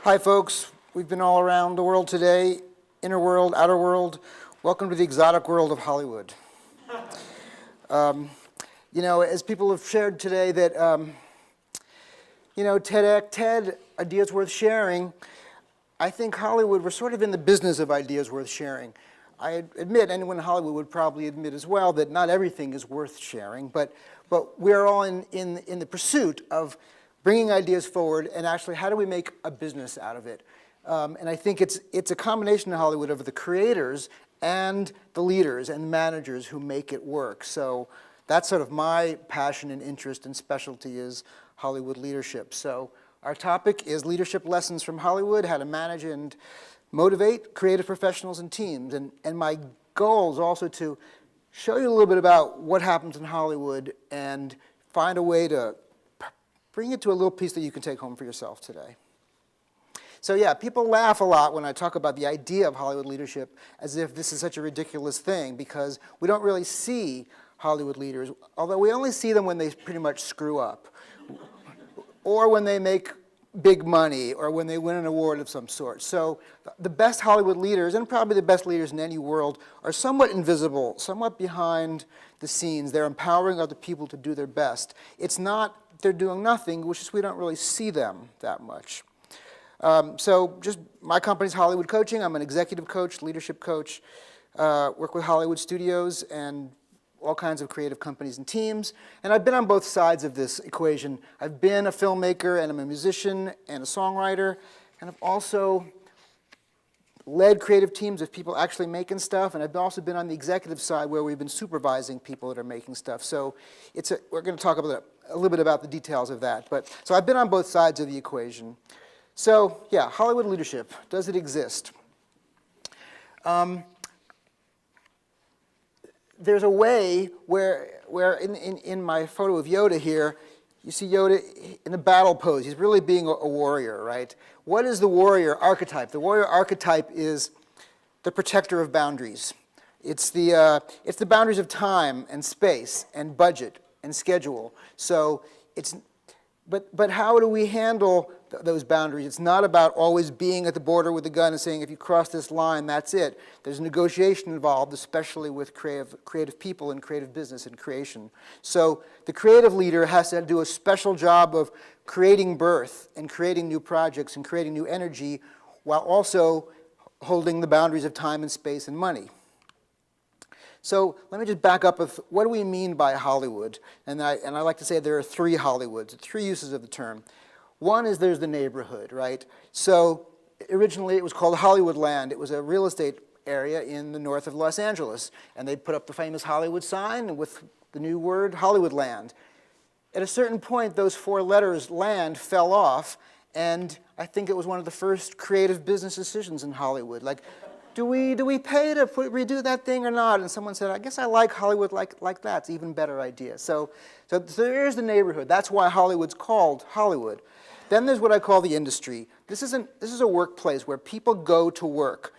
Hi, folks. We've been all around the world today, inner world, outer world. Welcome to the exotic world of Hollywood. As people have shared today that, TED, ideas worth sharing, I think Hollywood, we're sort of in the business of ideas worth sharing. I admit, anyone in Hollywood would probably admit as well that not everything is worth sharing, but we're all in the pursuit of bringing ideas forward and actually how do we make a business out of it. And I think it's a combination in Hollywood of the creators and the leaders and managers who make it work. So that's sort of my passion and interest and specialty is Hollywood leadership. So our topic is leadership lessons from Hollywood, how to manage and motivate creative professionals and teams. And my goal is also to show you a little bit about what happens in Hollywood and find a way to bring it to a little piece that you can take home for yourself today. So yeah, people laugh a lot when I talk about the idea of Hollywood leadership as if this is such a ridiculous thing because we don't really see Hollywood leaders, although we only see them when they pretty much screw up or when they make big money or when they win an award of some sort. So the best Hollywood leaders, and probably the best leaders in any world, are somewhat invisible, somewhat behind the scenes. They're empowering other people to do their best. It's not they're doing nothing, which is we don't really see them that much. So just my company's Hollywood Coaching. I'm an executive coach, leadership coach, work with Hollywood studios and all kinds of creative companies and teams. And I've been on both sides of this equation. I've been a filmmaker and I'm a musician and a songwriter. And I've also led creative teams of people actually making stuff. And I've also been on the executive side where we've been supervising people that are making stuff. So we're going to talk about a little bit about the details of that. So I've been on both sides of the equation. So yeah, Hollywood leadership, does it exist? There's a way where in my photo of Yoda here, you see Yoda in a battle pose. He's really being a warrior, right? What is the warrior archetype? The warrior archetype is the protector of boundaries. It's the boundaries of time and space and budget and schedule. So but how do we handle those boundaries? It's not about always being at the border with a gun and saying, if you cross this line, that's it. There's negotiation involved, especially with creative people and creative business and creation. So the creative leader has to do a special job of creating birth and creating new projects and creating new energy while also holding the boundaries of time and space and money. So let me just back up with what do we mean by Hollywood? And I like to say there are three Hollywoods, three uses of the term. One is there's the neighborhood, right? So originally it was called Hollywoodland. It was a real estate area in the north of Los Angeles. And they put up the famous Hollywood sign with the new word Hollywoodland. At a certain point, those four letters, land, fell off. And I think it was one of the first creative business decisions in Hollywood. Like, do we pay to redo that thing or not? And someone said, I guess I like Hollywood like that. It's an even better idea. So there's the neighborhood. That's why Hollywood's called Hollywood. Then there's what I call the industry. This is a workplace where people go to work.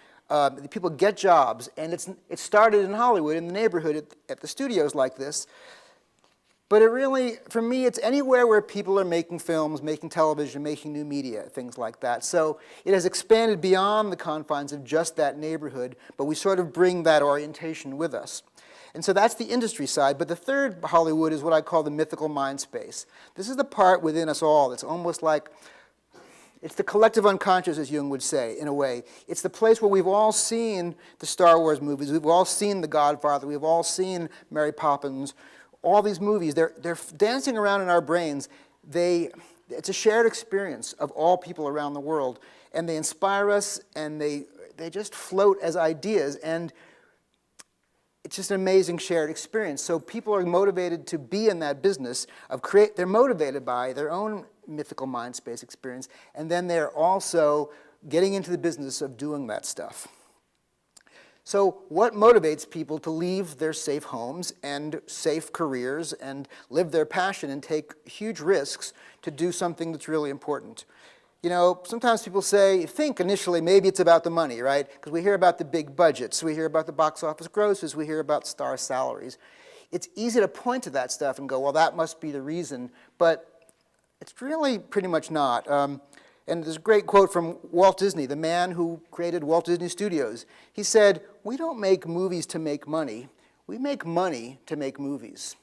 People get jobs. And it started in Hollywood, in the neighborhood, at the studios like this. But it really, for me, it's anywhere where people are making films, making television, making new media, things like that. So it has expanded beyond the confines of just that neighborhood, but we sort of bring that orientation with us. And so that's the industry side. But the third Hollywood is what I call the mythical mind space. This is the part within us all that's almost like, it's the collective unconscious, as Jung would say, in a way. It's the place where we've all seen the Star Wars movies, we've all seen The Godfather, we've all seen Mary Poppins. All these movies, they're dancing around in our brains. It's a shared experience of all people around the world. And they inspire us, and they just float as ideas. And it's just an amazing shared experience. So people are motivated to be in that business of they're motivated by their own mythical mind space experience. And then they're also getting into the business of doing that stuff. So what motivates people to leave their safe homes and safe careers and live their passion and take huge risks to do something that's really important? You know, sometimes people think initially maybe it's about the money, right? Because we hear about the big budgets, we hear about the box office grosses, we hear about star salaries. It's easy to point to that stuff and go, well, that must be the reason, but it's really pretty much not. And there's a great quote from Walt Disney, the man who created Walt Disney Studios. He said, "We don't make movies to make money. We make money to make movies."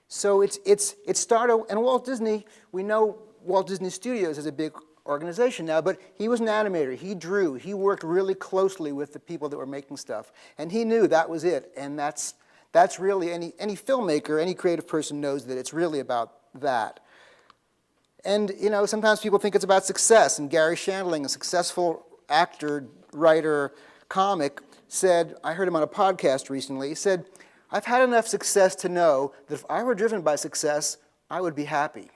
So it started, and Walt Disney, we know Walt Disney Studios is a big organization now, but he was an animator. He drew. He worked really closely with the people that were making stuff. And he knew that was it. And that's really, any filmmaker, any creative person knows that it's really about that. And, you know, sometimes people think it's about success. And Gary Shandling, a successful actor, writer, comic, said, I heard him on a podcast recently, he said, "I've had enough success to know that if I were driven by success, I would be happy."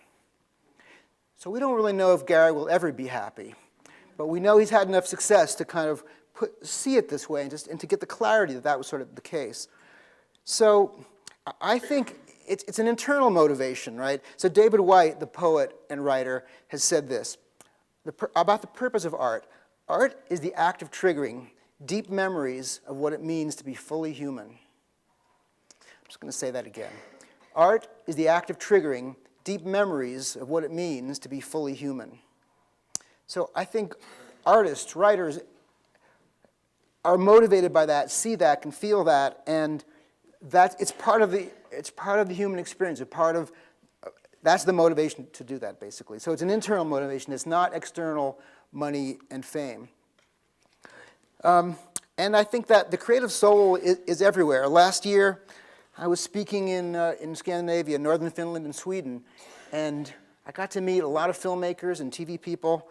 So we don't really know if Gary will ever be happy. But we know he's had enough success to kind of see it this way and to get the clarity that that was sort of the case. So I think it's an internal motivation, right? So David White, the poet and writer, has said this about the purpose of art. Art is the act of triggering deep memories of what it means to be fully human. I'm just going to say that again. Art is the act of triggering deep memories of what it means to be fully human. So I think artists, writers, are motivated by that, see that, can feel that, and it's part of the human experience. That's the motivation to do that, basically. So it's an internal motivation. It's not external money and fame. And I think that the creative soul is everywhere. Last year, I was speaking in Scandinavia, northern Finland and Sweden, and I got to meet a lot of filmmakers and TV people.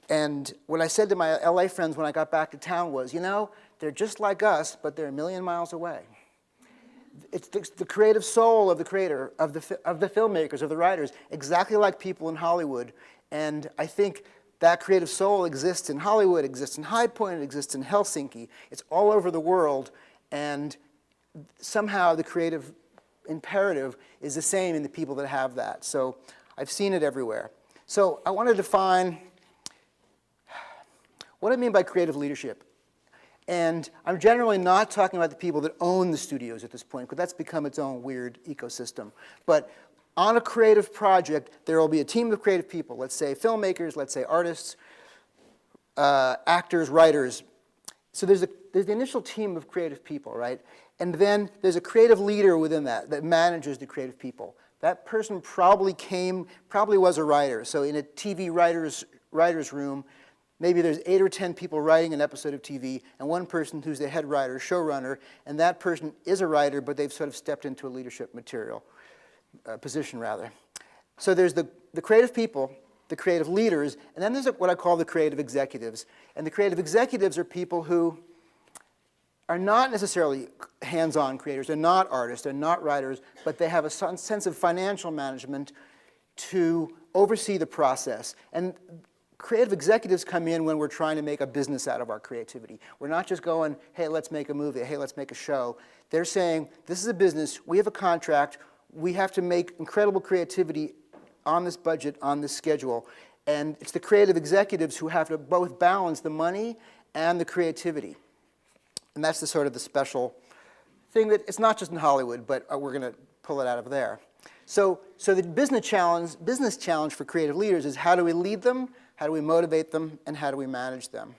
And what I said to my LA friends when I got back to town was, you know, they're just like us, but they're a million miles away. It's the creative soul of the creator, of the filmmakers, of the writers, exactly like people in Hollywood. And I think that creative soul exists in Hollywood, exists in High Point, it exists in Helsinki. It's all over the world, and somehow the creative imperative is the same in the people that have that. So I've seen it everywhere. So I want to define what I mean by creative leadership. And I'm generally not talking about the people that own the studios at this point, because that's become its own weird ecosystem. But on a creative project, there will be a team of creative people, let's say filmmakers, let's say artists, actors, writers. So there's the initial team of creative people, right? And then there's a creative leader within that manages the creative people. That person probably was a writer. So in a TV writer's room, maybe there's 8 or 10 people writing an episode of TV, and one person who's the head writer, showrunner, and that person is a writer, but they've sort of stepped into a leadership position rather. So there's the creative people, the creative leaders, and then there's what I call the creative executives. And the creative executives are people who are not necessarily hands-on creators, they're not artists, they're not writers, but they have a sense of financial management to oversee the process. And creative executives come in when we're trying to make a business out of our creativity. We're not just going, hey, let's make a movie, hey, let's make a show. They're saying, this is a business, we have a contract, we have to make incredible creativity on this budget, on this schedule. And it's the creative executives who have to both balance the money and the creativity. And that's the sort of the special thing that it's not just in Hollywood, but we're going to pull it out of there. So the business challenge for creative leaders is how do we lead them, how do we motivate them, and how do we manage them?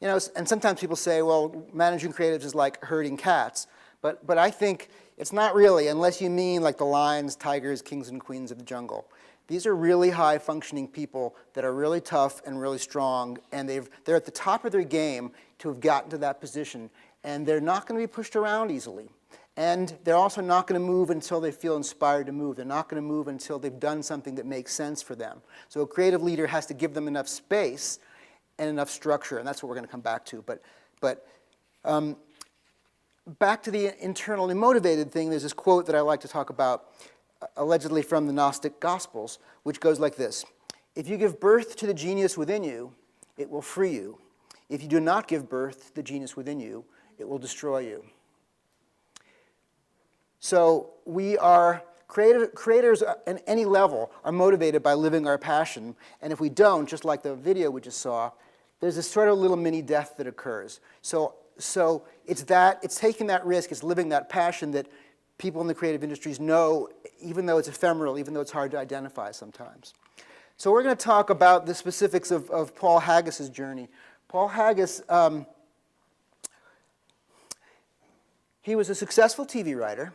You know, and sometimes people say, well, managing creatives is like herding cats. But I think it's not really, unless you mean like the lions, tigers, kings and queens of the jungle. These are really high-functioning people that are really tough and really strong, and they're at the top of their game to have gotten to that position. And they're not going to be pushed around easily. And they're also not going to move until they feel inspired to move. They're not going to move until they've done something that makes sense for them. So a creative leader has to give them enough space and enough structure, and that's what we're going to come back to. But back to the internally motivated thing, there's this quote that I like to talk about, allegedly from the Gnostic Gospels, which goes like this. If you give birth to the genius within you, it will free you. If you do not give birth to the genius within you, it will destroy you. So we are creators at any level are motivated by living our passion. And if we don't, just like the video we just saw, there's this sort of little mini death that occurs. So it's taking that risk, it's living that passion that people in the creative industries know, even though it's ephemeral, even though it's hard to identify sometimes. So we're going to talk about the specifics of Paul Haggis's journey. Paul Haggis, he was a successful TV writer.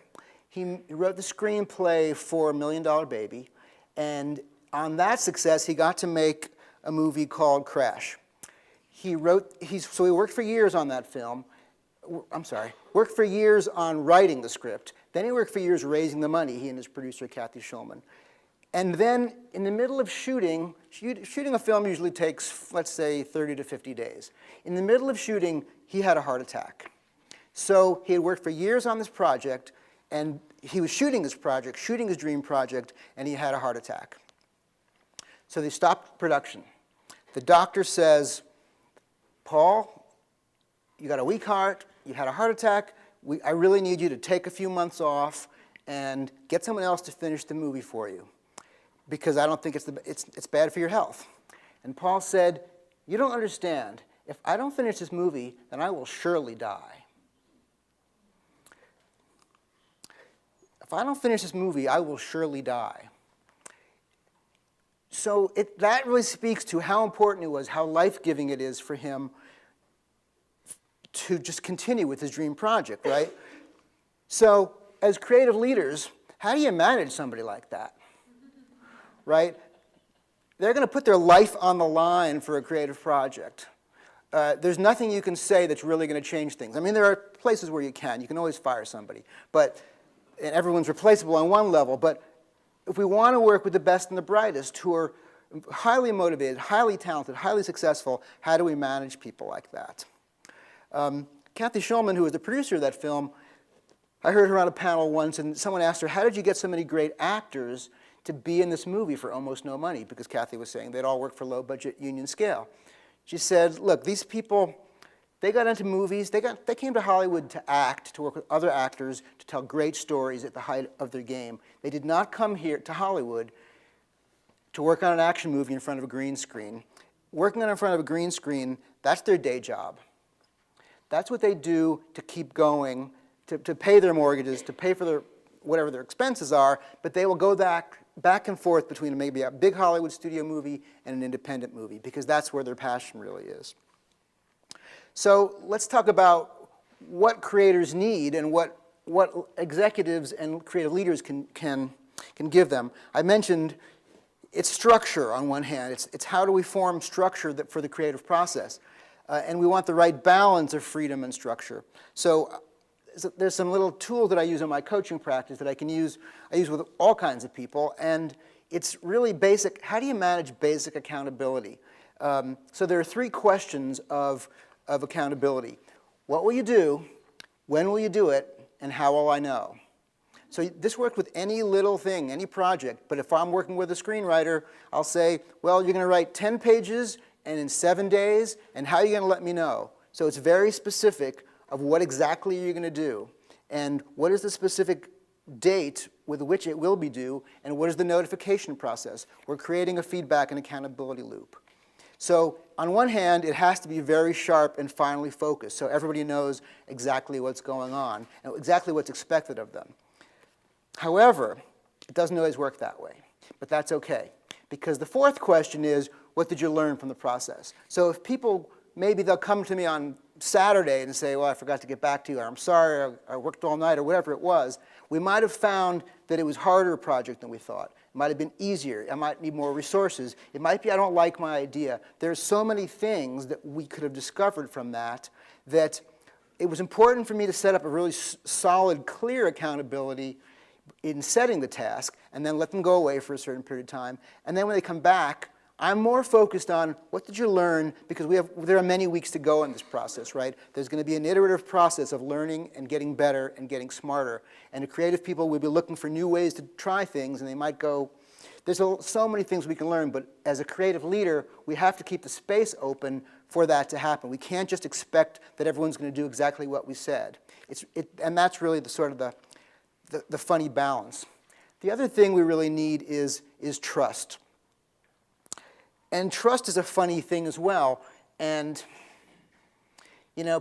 He wrote the screenplay for $1 Million Baby, and on that success, he got to make a movie called Crash. So he worked for years on that film. Worked for years on writing the script. Then he worked for years raising the money, he and his producer, Kathy Schulman. And then in the middle of shooting a film usually takes, let's say, 30 to 50 days. In the middle of shooting, he had a heart attack. So he had worked for years on this project, and he was shooting his project, shooting his dream project, and he had a heart attack. So they stopped production. The doctor says, Paul, you got a weak heart, you had a heart attack, I really need you to take a few months off and get someone else to finish the movie for you, because I don't think it's bad for your health. And Paul said, you don't understand. If I don't finish this movie, then I will surely die. If I don't finish this movie, I will surely die. So that really speaks to how important it was, how life-giving it is for him to just continue with his dream project, right? So as creative leaders, how do you manage somebody like that, right? They're going to put their life on the line for a creative project. There's nothing you can say that's really going to change things. I mean, there are places where you can always fire somebody, and everyone's replaceable on one level, but if we want to work with the best and the brightest who are highly motivated, highly talented, highly successful, how do we manage people like that? Kathy Schulman, who was the producer of that film, I heard her on a panel once, and someone asked her, how did you get so many great actors to be in this movie for almost no money? Because Kathy was saying they'd all work for low-budget union scale. She said, look, these people, they got into movies, they came to Hollywood to act, to work with other actors, to tell great stories at the height of their game. They did not come here to Hollywood to work on an action movie in front of a green screen. Working in front of a green screen, that's their day job. That's what they do to keep going, to pay their mortgages, to pay for whatever their expenses are, but they will go back and forth between maybe a big Hollywood studio movie and an independent movie, because that's where their passion really is. So let's talk about what creators need and what executives and creative leaders can give them. I mentioned it's structure on one hand. It's how do we form structure for the creative process. And we want the right balance of freedom and structure. So there's some little tools that I use in my coaching practice that I use with all kinds of people, and it's really basic. How do you manage basic accountability? So there are 3 questions of accountability. What will you do? When will you do it? And how will I know? So this works with any little thing, any project, but if I'm working with a screenwriter, I'll say, well, you're going to write 10 pages and in 7 days, and how are you going to let me know? So it's very specific of what exactly you're going to do, and what is the specific date with which it will be due, and what is the notification process. We're creating a feedback and accountability loop. So on one hand, it has to be very sharp and finely focused, so everybody knows exactly what's going on and exactly what's expected of them. However, it doesn't always work that way, but that's okay, because the 4th question is, what did you learn from the process? So if people, maybe they'll come to me on Saturday and say, well, I forgot to get back to you, or I'm sorry, I worked all night, or whatever it was, we might have found that it was a harder project than we thought. It might have been easier. I might need more resources. It might be I don't like my idea. There's so many things that we could have discovered from that it was important for me to set up a really solid, clear accountability in setting the task, and then let them go away for a certain period of time. And then when they come back, I'm more focused on what did you learn, because there are many weeks to go in this process, right? There's going to be an iterative process of learning and getting better and getting smarter. And the creative people will be looking for new ways to try things, and they might go, there's so many things we can learn, but as a creative leader, we have to keep the space open for that to happen. We can't just expect that everyone's going to do exactly what we said. And that's really the sort of the funny balance. The other thing we really need is trust. And trust is a funny thing as well. And,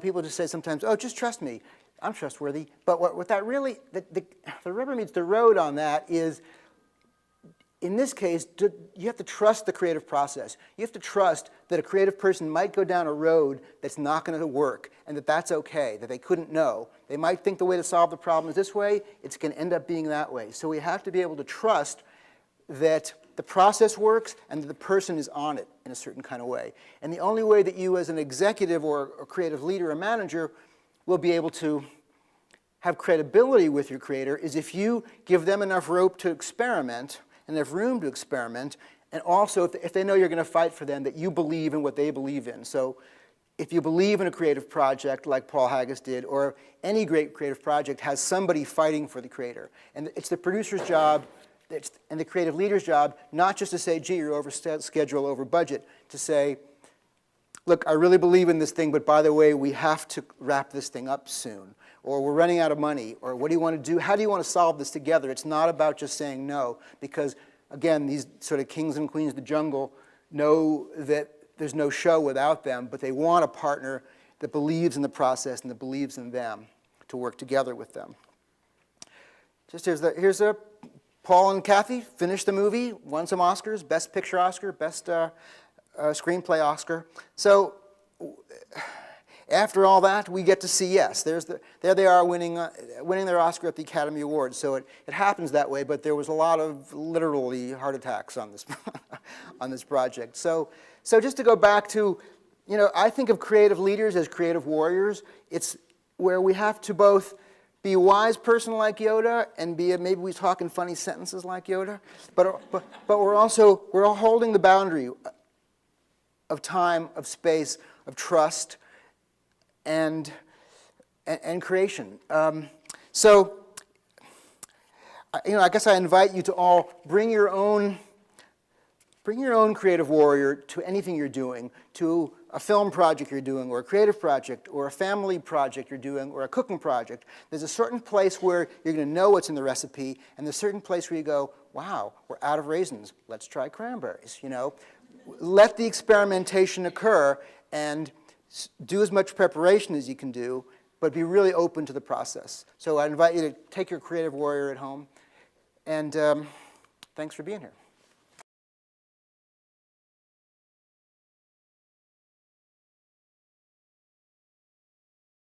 people just say sometimes, oh, just trust me. I'm trustworthy. But what that really, the rubber meets the road on that is in this case, you have to trust the creative process. You have to trust that a creative person might go down a road that's not going to work, and that that's okay, that they couldn't know. They might think the way to solve the problem is this way, it's going to end up being that way. So we have to be able to trust that the process works and that the person is on it in a certain kind of way. And the only way that you as an executive or a creative leader or manager will be able to have credibility with your creator is if you give them enough rope to experiment, enough room to experiment, and also if they know you're going to fight for them, that you believe in what they believe in. So if you believe in a creative project like Paul Haggis did, or any great creative project has somebody fighting for the creator. And it's the producer's job and the creative leader's job not just to say, gee, you're over schedule, over budget, to say, look, I really believe in this thing, but by the way, we have to wrap this thing up soon. Or we're running out of money, or what do you want to do? How do you want to solve this together? It's not about just saying no, because again, these sort of kings and queens of the jungle know that there's no show without them, but they want a partner that believes in the process and that believes in them to work together with them. Just here's a Paul and Kathy finished the movie, won some Oscars, Best Picture Oscar, Best Screenplay Oscar. So after all that, we get to see yes. There they are winning their Oscar at the Academy Awards. So it happens that way, but there was a lot of literally heart attacks on this on this project. So just to go back to, I think of creative leaders as creative warriors. It's where we have to both be a wise person like Yoda and maybe we talk in funny sentences like Yoda, but we're all holding the boundary of time, of space, of trust, and creation. So, I guess I invite you to all bring your own creative warrior to anything you're doing, to a film project you're doing, or a creative project, or a family project you're doing, or a cooking project. There's a certain place where you're going to know what's in the recipe, and there's a certain place where you go, wow, we're out of raisins. Let's try cranberries, Let the experimentation occur, and do as much preparation as you can do, but be really open to the process. So I invite you to take your creative warrior at home, and thanks for being here.